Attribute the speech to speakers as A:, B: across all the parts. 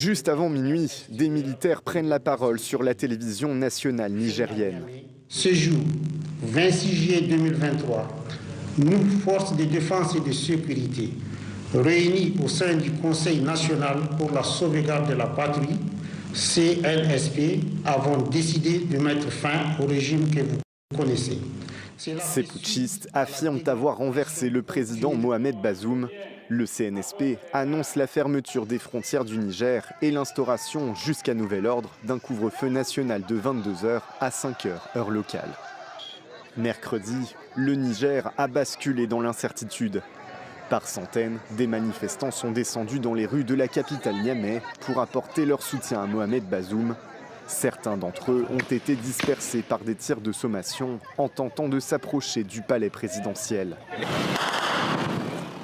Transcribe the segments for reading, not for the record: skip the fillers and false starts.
A: Juste avant minuit, des militaires prennent la parole sur la télévision nationale nigérienne.
B: Ce jour, 26 juillet 2023, nous, forces de défense et de sécurité, réunis au sein du Conseil national pour la sauvegarde de la patrie, CNSP, avons décidé de mettre fin au régime que vous connaissez.
A: Ces putschistes affirment avoir renversé le président Mohamed Bazoum. Le CNSP annonce la fermeture des frontières du Niger et l'instauration, jusqu'à nouvel ordre, d'un couvre-feu national de 22 h à 5 h, heure locale. Mercredi, le Niger a basculé dans l'incertitude. Par centaines, des manifestants sont descendus dans les rues de la capitale Niamey pour apporter leur soutien à Mohamed Bazoum. Certains d'entre eux ont été dispersés par des tirs de sommation en tentant de s'approcher du palais présidentiel.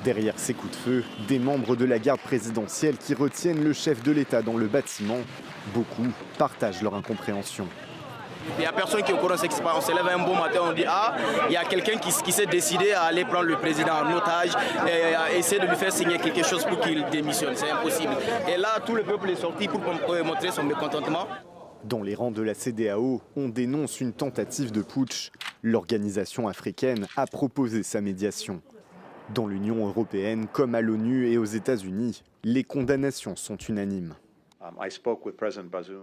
A: Derrière ces coups de feu, des membres de la garde présidentielle qui retiennent le chef de l'État dans le bâtiment, beaucoup partagent leur incompréhension.
C: Il n'y a personne qui est au courant de ce qui se passe. On se lève un bon matin, on dit ah, il y a quelqu'un qui s'est décidé à aller prendre le président en otage et à essayer de lui faire signer quelque chose pour qu'il démissionne. C'est impossible. Et là, tout le peuple est sorti pour montrer son mécontentement.
A: Dans les rangs de la CEDEAO, on dénonce une tentative de putsch. L'organisation africaine a proposé sa médiation. Dans l'Union européenne, comme à l'ONU et aux États-Unis, les condamnations sont unanimes.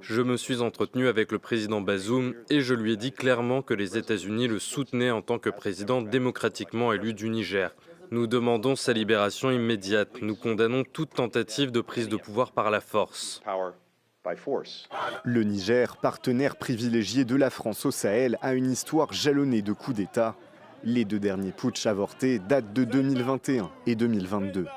D: Je me suis entretenu avec le président Bazoum et je lui ai dit clairement que les États-Unis le soutenaient en tant que président démocratiquement élu du Niger. Nous demandons sa libération immédiate. Nous condamnons toute tentative de prise de pouvoir par la force.
A: Le Niger, partenaire privilégié de la France au Sahel, a une histoire jalonnée de coups d'État. Les deux derniers putschs avortés datent de 2021 et 2022.